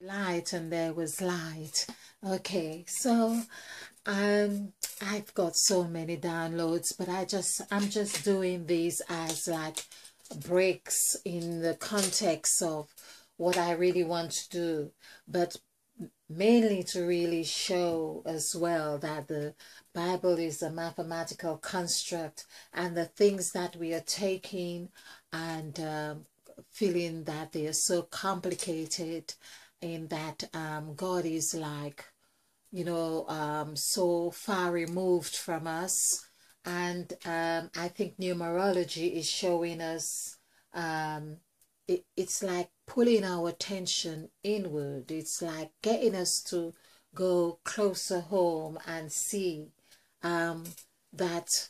Light and there was light. Okay, so I've got so many downloads, but I'm just doing these as like breaks in the context of what I really want to do, but mainly to really show as well that the Bible is a mathematical construct, and the things that we are taking and feeling that they are so complicated, in that God is like, so far removed from us. And I think numerology is showing us, it's like pulling our attention inward. It's like getting us to go closer home and see that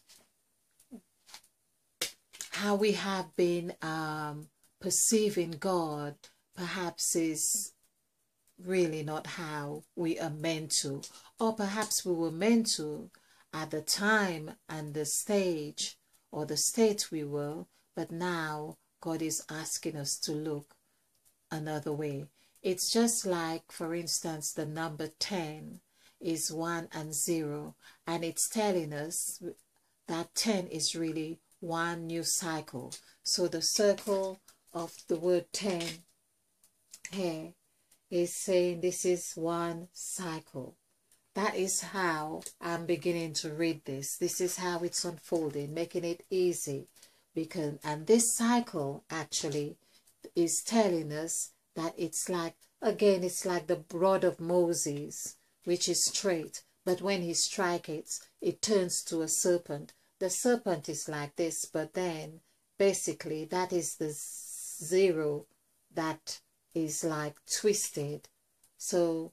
how we have been perceiving God perhaps is really not how we are meant to, or perhaps we were meant to at the time and the stage or the state we were, but now God is asking us to look another way. It's just like, for instance, the number 10 is 1 and 0, and it's telling us that 10 is really one new cycle. So the circle of the word 10 here is saying this is one cycle. That is how I'm beginning to read this. This is how it's unfolding, making it easy. And this cycle actually is telling us that it's like, again, it's like the rod of Moses, which is straight. But when he strikes it, it turns to a serpent. The serpent is like this, but then basically that is the 0 that is like twisted. So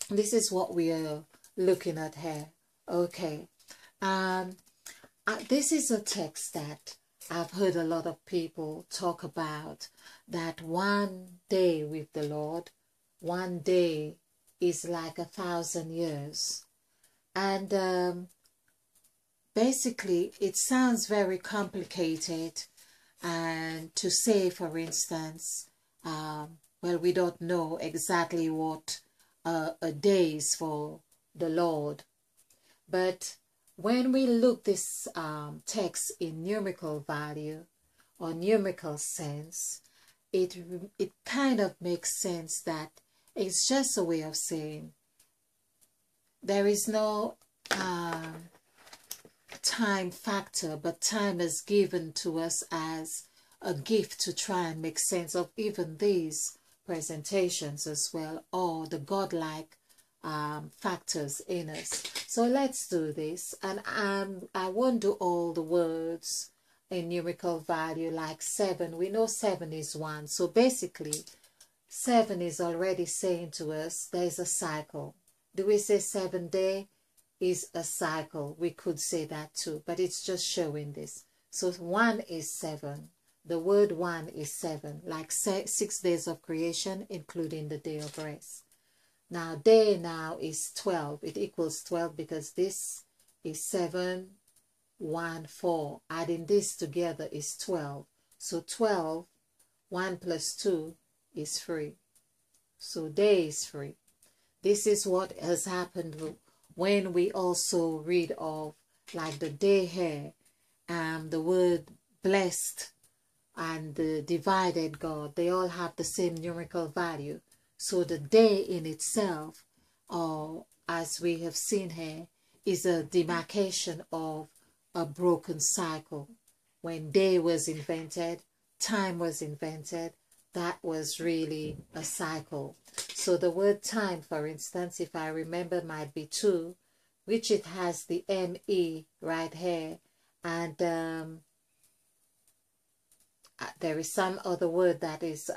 this is what we are looking at here. Okay. This is a text that I've heard a lot of people talk about, that one day with the Lord, one day is like 1,000 years. And basically it sounds very complicated, and to say, for instance, well, we don't know exactly what a day is for the Lord. But when we look this text in numerical value or numerical sense, it kind of makes sense that it's just a way of saying there is no time factor, but time is given to us as a gift to try and make sense of even these presentations as well, or the godlike factors in us. So let's do this, and I won't do all the words in numerical value, like 7. We know 7 is 1, so basically 7 is already saying to us there's a cycle. Do we say 7 day is a cycle? We could say that too, but it's just showing this. So 1 is 7. The word 1 is 7, like 6 days of creation, including the day of rest. Now, day now is 12. It equals 12 because this is 7, 1, 4. Adding this together is 12. So 12, 1 plus 2 is 3. So day is 3. This is what has happened when we also read of, like, the day here, the word blessed and the divided God, they all have the same numerical value. So the day in itself, or as we have seen here, is a demarcation of a broken cycle. When day was invented, time was invented, that was really a cycle. So the word time, for instance, if I remember, might be 2, which it has the ME right here, and there is some other word that is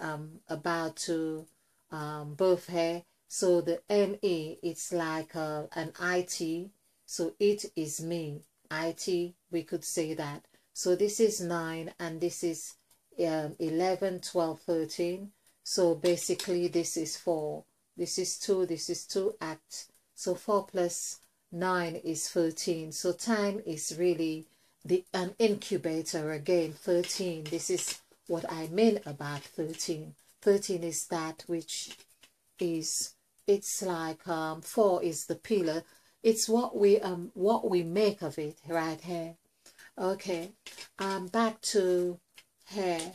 about to birth here. So the ME, it's like an IT. So it is me. IT, we could say that. So this is 9, and this is 11, 12, 13. So basically this is 4. This is 2. This is 2 act. So 4 plus 9 is 13. So time is really an incubator again. 13, this is what I mean about 13. 13 is that which is, it's like 4 is the pillar. It's what we make of it right here. Okay, back to here.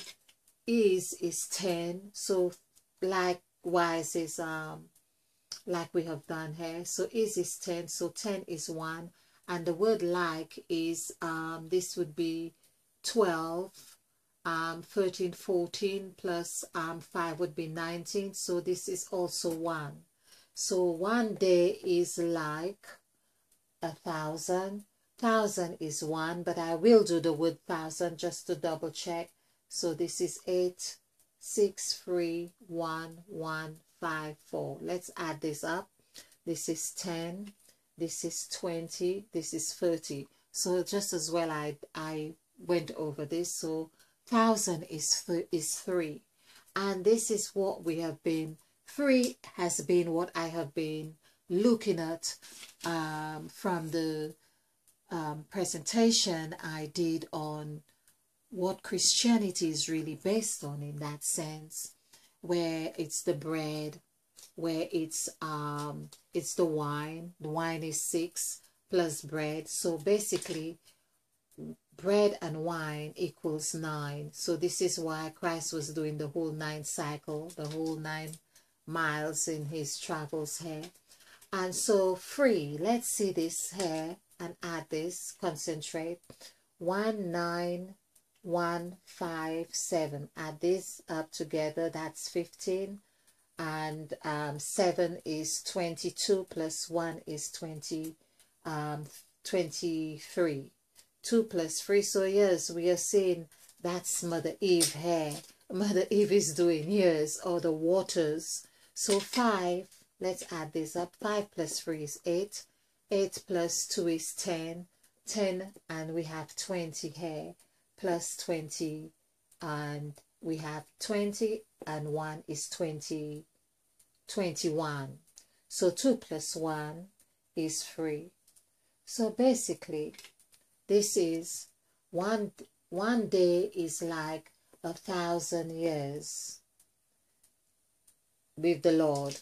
Is 10, so likewise is like we have done here. So is 10, so 10 is 1, and the word like is this would be 12, 13, 14 plus 5 would be 19, so this is also 1. So 1 day is like 1,000. 1,000 is 1, but I will do the word 1,000 just to double check. So this is 8, 6, 3, 1, 1, 5, 4. Let's add this up. This is 10, this is 20, this is 30. So just as well I went over this. So 1,000 is 3. And this is what we have been, 3 has been what I have been looking at from the presentation I did on what Christianity is really based on, in that sense, where it's the bread, where it's the wine. The wine is 6 plus bread. So basically bread and wine equals 9. So this is why Christ was doing the whole 9 cycle, the whole 9 miles in his travels here. And so 3, let's see this here and add this, concentrate. 1, 9, 1, 5, 7. Add this up together, that's 15. And 7 is 22 plus 1 is 23. 2 plus 3. So yes, we are seeing that's Mother Eve here. Mother Eve is doing, yes, or the waters. So 5, let's add this up. 5 plus 3 is 8. 8 plus 2 is 10. 10, and we have 20 here. Plus 20, and we have 20, and 1 is 20, 21. So 2 plus 1 is 3. So basically, this is one day is like 1,000 years with the Lord,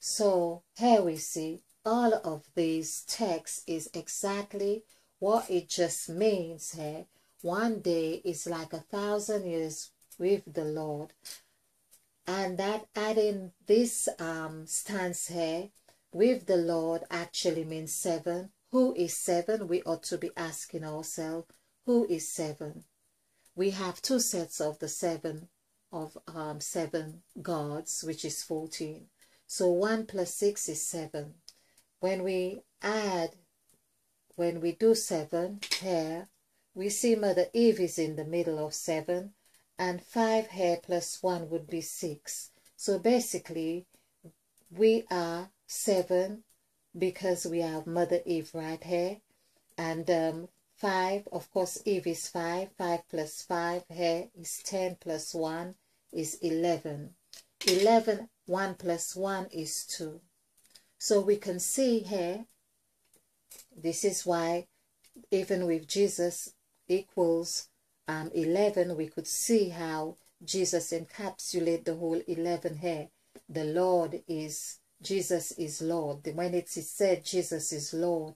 So here we see all of these texts is exactly what it just means here. 1 day is like 1,000 years with the Lord. And that adding this stance here, with the Lord, actually means 7. Who is 7? We ought to be asking ourselves, who is 7? We have 2 sets of the 7 gods, which is 14. So 1 plus 6 is 7. When we do 7 here, we see Mother Eve is in the middle of 7, and 5 here plus 1 would be 6. So basically, we are 7 because we have Mother Eve right here, and 5, of course, Eve is 5. 5 plus 5 here is 10 plus 1 is 11. 11, 1 plus 1 is 2. So we can see here, this is why even with Jesus equals 11, we could see how Jesus encapsulates the whole 11 here. The Lord is, Jesus is Lord. When it is said Jesus is Lord,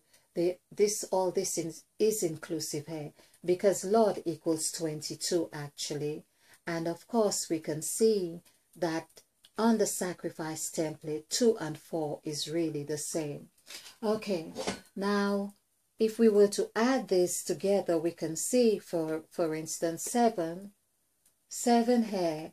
all this is inclusive here, because Lord equals 22 actually. And of course we can see that on the sacrifice template, 2 and 4 is really the same. Okay, now if we were to add this together, we can see, for instance, 7 here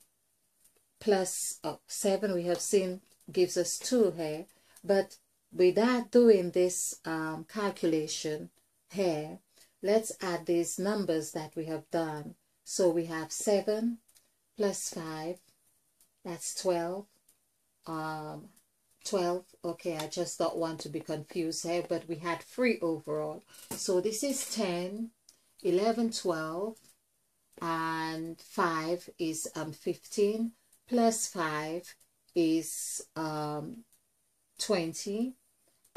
plus 7 we have seen gives us 2 here, but without doing this calculation here, let's add these numbers that we have done. So we have 7 plus 5, that's 12. 12, okay, I just don't want to be confused here, but we had 3 overall. So this is 10, 11, 12, and 5 is 15, plus 5 is 20,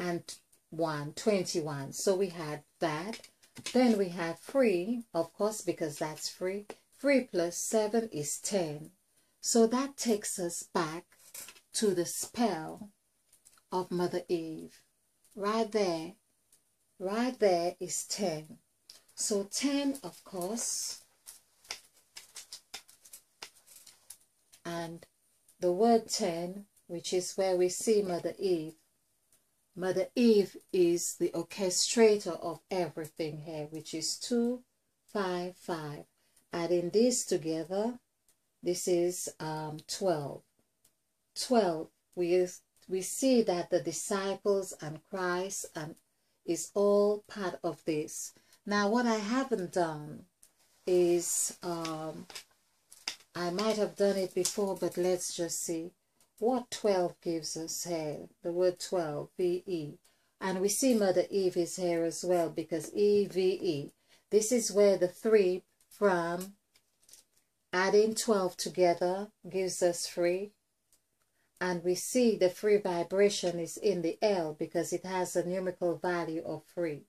and 1, 21. So we had that. Then we have 3, of course, because that's 3. 3 plus 7 is 10. So that takes us back to the spell of Mother Eve. Right there is 10. So 10, of course, and the word 10, which is where we see Mother Eve. Mother Eve is the orchestrator of everything here, which is 2, 5, 5. Adding these together, this is 12. 12, we see that the disciples and Christ is all part of this. Now, what I haven't done is, I might have done it before, but let's just see what 12 gives us here. The word 12, V-E. And we see Mother Eve is here as well, because E-V-E. This is where the 3 from adding 12 together gives us 3. And we see the 3 vibration is in the L because it has a numerical value of 3.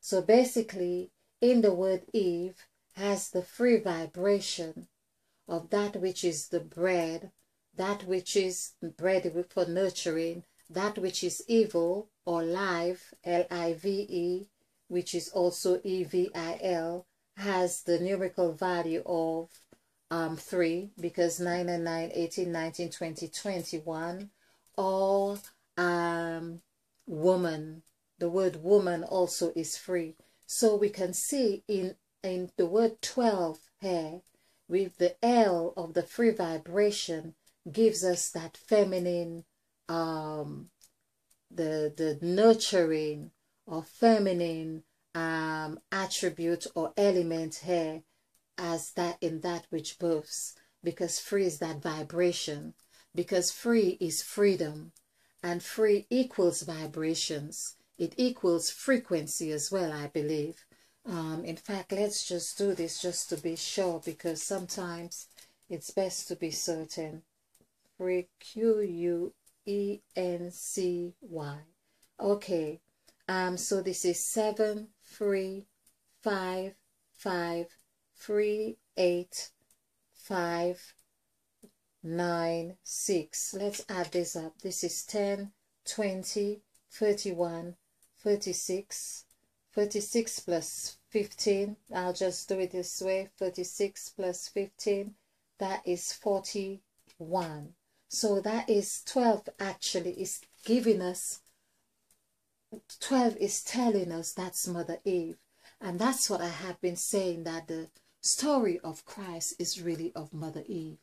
So basically, in the word Eve has the 3 vibration of that which is the bread, that which is bread for nurturing, that which is evil or life, L-I-V-E, which is also E-V-I-L, has the numerical value of 3, because 9 and 9, 18, 19, 20, 21, or woman. The word woman also is 3. So we can see in the word 12 here, with the L of the 3 vibration, gives us that feminine, the nurturing or feminine attribute or element here, as that in that which births, because 3 is that vibration, because 3 is freedom, and 3 equals vibrations. It equals frequency as well, I believe. In fact, let's just do this just to be sure, because sometimes it's best to be certain. Q-U-E-N-C-Y. Okay, so this is 7, 3, 5, 5, 3, 8, 5, 9, 6. Let's add this up. This is 10, 20, 31, 36, 36 plus 15. I'll just do it this way. 36 plus 15, that is 41. So that is 12 actually is giving us, 12 is telling us that's Mother Eve. And that's what I have been saying, that the story of Christ is really of Mother Eve.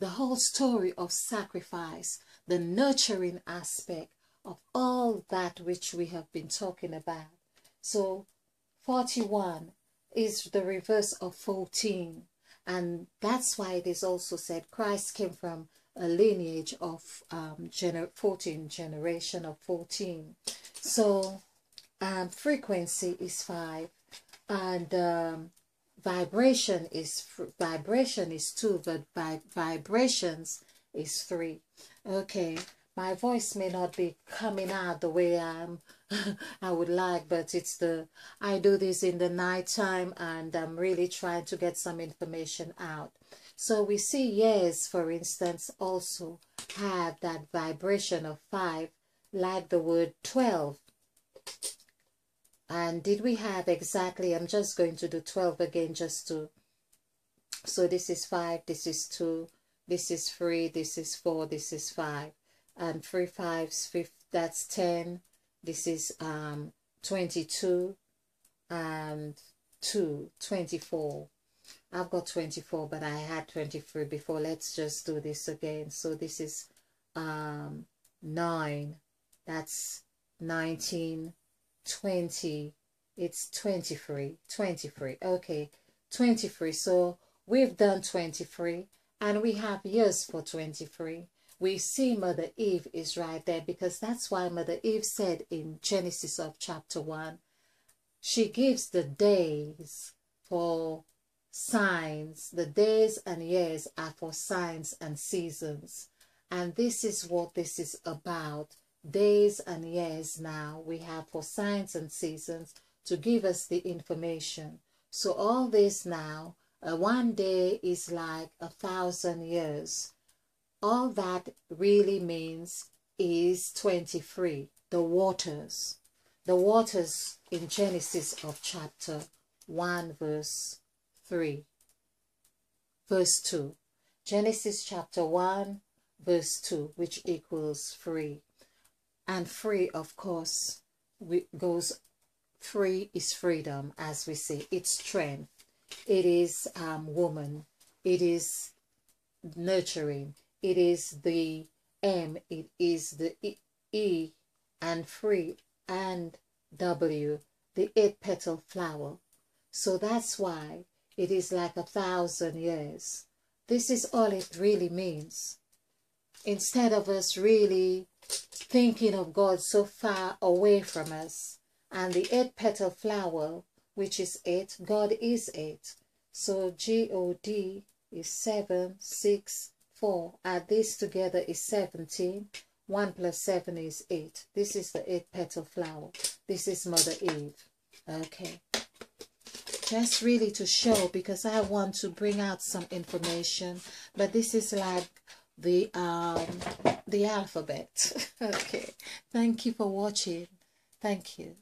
The whole story of sacrifice, the nurturing aspect of all that which we have been talking about. So 41 is the reverse of 14. And that's why it is also said Christ came from a lineage of 14 generation of 14. So frequency is 5, and vibration is 2, but vibrations is 3. Okay, my voice may not be coming out the way I would like, but I do this in the night time, and I'm really trying to get some information out. So we see years, for instance, also have that vibration of 5, like the word 12. And did we have exactly, I'm just going to do 12 again just to, so this is 5, this is 2, this is 3, this is 4, this is 5. And 3 5s, that's 10, this is 22, and 2, 24. I've got 24, but I had 23 before. Let's just do this again. So this is 9, that's 19, 20, it's 23, okay, 23. So we've done 23, and we have years for 23. We see Mother Eve is right there, because that's why Mother Eve said in Genesis of chapter 1, she gives the days for signs. The days and years are for signs and seasons. And this is what this is about. Days and years now we have for signs and seasons to give us the information. So all this now One day is like 1,000 years. All that really means is 23, the waters. The waters in Genesis of chapter 1 verse 3. Verse 2. Genesis chapter 1 verse 2, which equals free. And free, of course, goes free is freedom, as we say. It's strength. It is woman. It is nurturing. It is the M. It is the E and free and W, the 8-petal flower. So that's why it is like 1,000 years. This is all it really means. Instead of us really thinking of God so far away from us, and the 8-petal flower, which is 8, God is 8. So God is 7, 6, 4. Add this together is 17. 1 plus 7 is 8. This is the 8-petal flower. This is Mother Eve. Okay. Just really to show, because I want to bring out some information, but this is like the alphabet. Okay. Thank you for watching. Thank you.